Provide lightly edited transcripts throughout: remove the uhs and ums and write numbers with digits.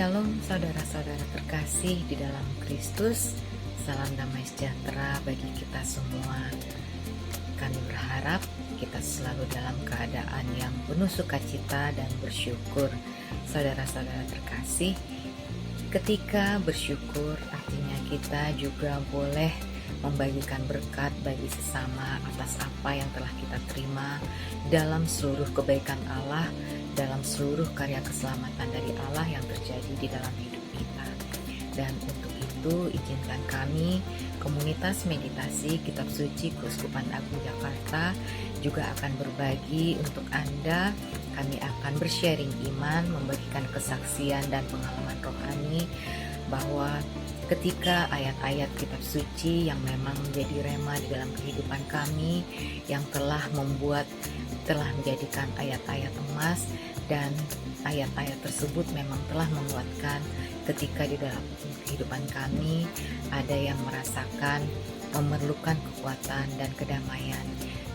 Shalom saudara-saudara terkasih di dalam Kristus. Salam damai sejahtera bagi kita semua. Kami berharap kita selalu dalam keadaan yang penuh sukacita dan bersyukur. Saudara-saudara terkasih, ketika bersyukur artinya kita juga boleh membagikan berkat bagi sesama atas apa yang telah kita terima dalam seluruh kebaikan Allah, dalam seluruh karya keselamatan dari Allah yang terjadi di dalam hidup kita. Dan untuk itu izinkan kami, komunitas meditasi Kitab Suci Keuskupan Agung Jakarta, juga akan berbagi untuk Anda. Kami akan bersharing iman, membagikan kesaksian dan pengalaman rohani bahwa ketika ayat-ayat kitab suci yang memang menjadi rema di dalam kehidupan kami, yang telah menjadikan ayat-ayat emas, dan ayat-ayat tersebut memang telah menguatkan ketika di dalam kehidupan kami ada yang merasakan memerlukan kekuatan dan kedamaian.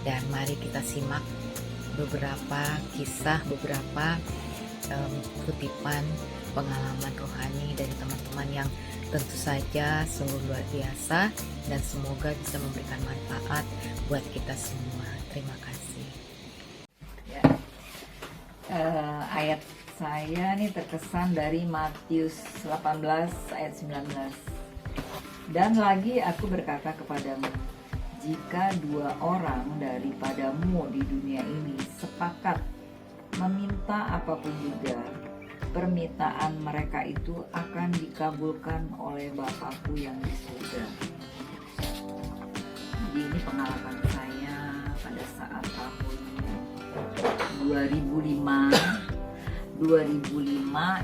Dan mari kita simak beberapa kisah, beberapa kutipan pengalaman rohani dari teman-teman yang tentu saja sungguh luar biasa dan semoga bisa memberikan manfaat buat kita semua. Terima kasih. Ayat saya nih terkesan dari Matius 18 ayat 19. Dan lagi aku berkata kepadamu, jika dua orang daripadamu di dunia ini sepakat meminta apapun juga, permintaan mereka itu akan dikabulkan oleh Bapakku yang di surga. Jadi ini pengalaman saya pada saat tahun 2005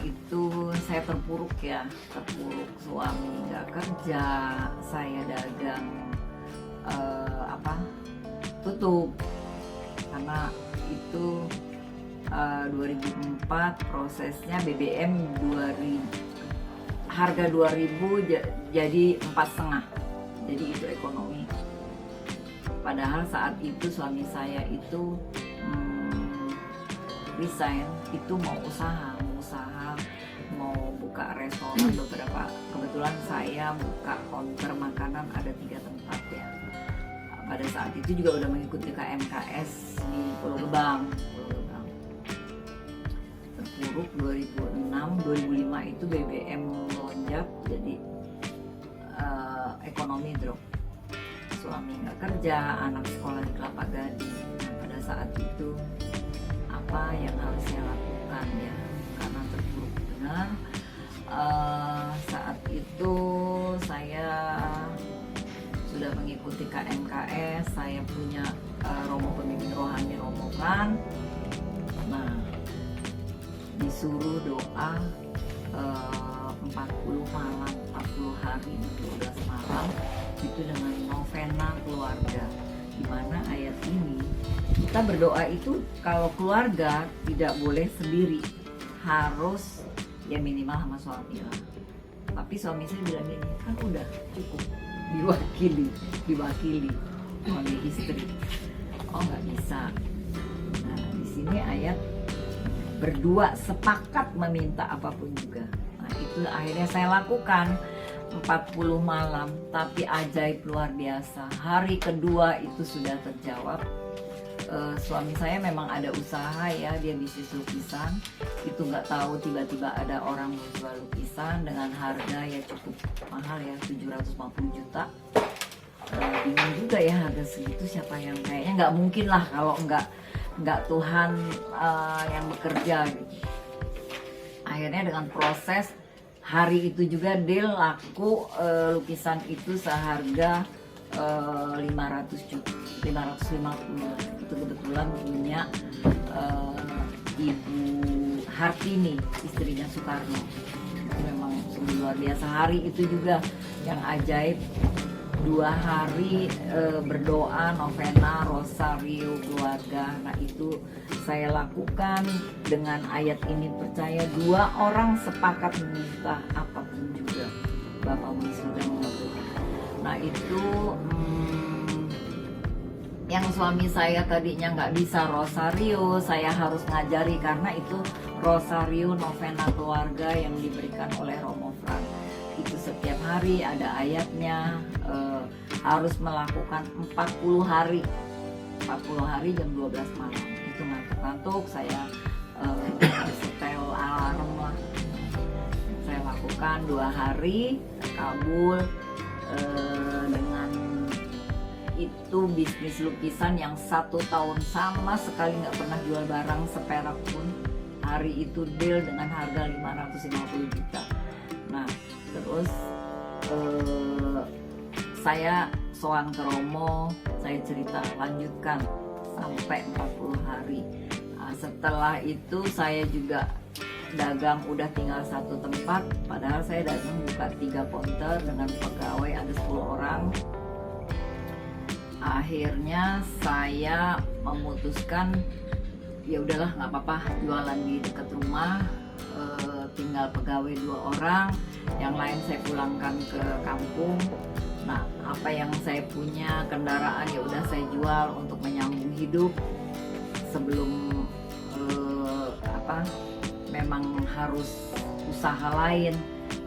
itu saya terpuruk, suami nggak kerja, saya dagang tutup karena itu 2004 prosesnya BBM harga 2000 jadi 4,5, jadi itu ekonomi. Padahal saat itu suami saya itu resign, itu mau usaha, mau buka restoran beberapa. Kebetulan saya buka counter makanan ada 3 tempat ya. Pada saat itu juga udah mengikuti KMKS di Pulau Gebang. Terpuruk 2006, 2005 itu BBM melonjak, jadi ekonomi drop. Suami nggak kerja, anak sekolah di Kelapa Gading. Pada saat itu apa yang harus saya lakukan ya, karena terpuruk benar. Saat itu saya sudah mengikuti KMKS, saya punya romo pemimpin rohani rombongan. Nah, disuruh doa 40 hari 12 malam itu dengan novena keluarga, di mana ayat ini kita berdoa itu kalau keluarga tidak boleh sendiri, harus ya minimal sama suami lah. Tapi suami saya bilang gini, kan udah cukup diwakili oleh istri. Oh nggak bisa. Nah di sini ayat berdua sepakat meminta apapun juga. Nah itu akhirnya saya lakukan 40 malam, tapi ajaib luar biasa. Hari kedua itu sudah terjawab. Suami saya memang ada usaha ya, dia bisnis lukisan. Itu nggak tahu tiba-tiba ada orang menjual lukisan dengan harga ya cukup mahal ya, 750 juta. Bingung juga ya harga segitu, siapa yang kayaknya nggak mungkin lah kalau nggak Tuhan yang bekerja gitu. Akhirnya dengan proses hari itu juga deal laku, lukisan itu seharga 550. Itu kebetulan punya Ibu Hartini, istrinya Soekarno. Itu memang sungguh luar biasa. Hari itu juga yang ajaib, 2 hari berdoa, novena, rosario, keluarga. Nah itu saya lakukan dengan ayat ini, percaya 2 orang sepakat meminta apapun juga, Bapakmu di surga mengabulkan. Nah itu yang suami saya tadinya nggak bisa rosario, saya harus ngajari karena itu rosario novena keluarga yang diberikan oleh Romo Frank. Itu setiap hari ada ayatnya, harus melakukan 40 hari jam 12 malam. Itu ngantuk-ngantuk saya setel alarm lah. Saya lakukan 2 hari, kabul. Dengan itu bisnis lukisan yang 1 tahun sama sekali nggak pernah jual barang seperak pun. Hari itu deal dengan harga 550 juta. Nah terus saya sowan ke Romo, saya cerita lanjutkan sampai 40 hari. Nah, setelah itu saya juga dagang udah tinggal 1 tempat, padahal saya dagang buka 3 counter dengan pegawai ada 10 orang. Akhirnya saya memutuskan ya udahlah nggak apa-apa, jualan di dekat rumah, tinggal pegawai 2 orang, yang lain saya pulangkan ke kampung. Nah apa yang saya punya kendaraan ya udah saya jual untuk menyambung hidup sebelum memang harus usaha lain.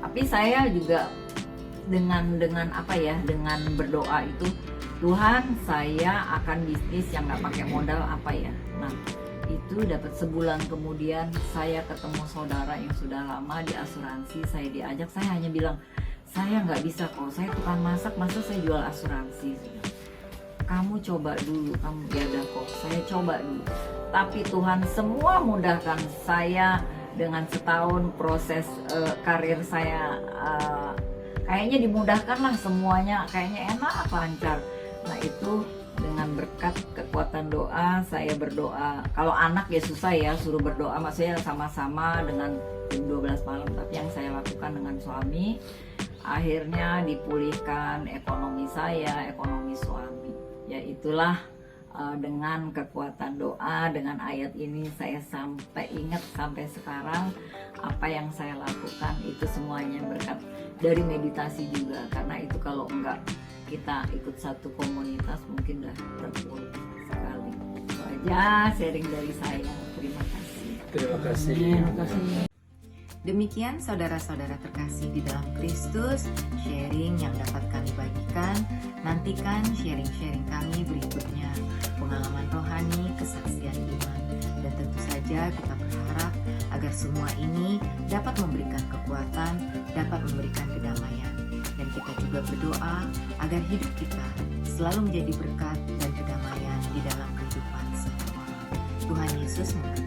Tapi saya juga dengan dengan berdoa itu, Tuhan saya akan bisnis yang nggak pakai modal Nah itu dapat sebulan kemudian saya ketemu saudara yang sudah lama di asuransi. Saya diajak, saya hanya bilang saya nggak bisa kok, saya tukang masak, masa saya jual asuransi. Kamu coba dulu, kamu ya kok, saya coba dulu. Tapi Tuhan semua mudahkan saya. Dengan setahun proses karir saya kayaknya dimudahkan lah semuanya, kayaknya enak, lancar. Nah itu dengan berkat kekuatan doa, saya berdoa. Kalau anak ya susah ya, suruh berdoa, maksudnya sama-sama dengan jam 12 malam. Tapi yang saya lakukan dengan suami, akhirnya dipulihkan ekonomi saya, ekonomi suami. Ya itulah dengan kekuatan doa, dengan ayat ini saya sampai ingat sampai sekarang apa yang saya lakukan itu semuanya berkat dari meditasi juga. Karena itu kalau enggak kita ikut satu komunitas mungkin udah terpuruk sekali. Itu aja sharing dari saya. Terima kasih. Terima kasih. Demikian saudara-saudara terkasih di dalam Kristus, sharing yang dapat kami bagikan. Nantikan sharing-sharing kami berikutnya, pengalaman rohani, kesaksian iman. Dan tentu saja kita berharap agar semua ini dapat memberikan kekuatan, dapat memberikan kedamaian. Dan kita juga berdoa agar hidup kita selalu menjadi berkat dan kedamaian di dalam kehidupan semua orang. Tuhan Yesus memberkati.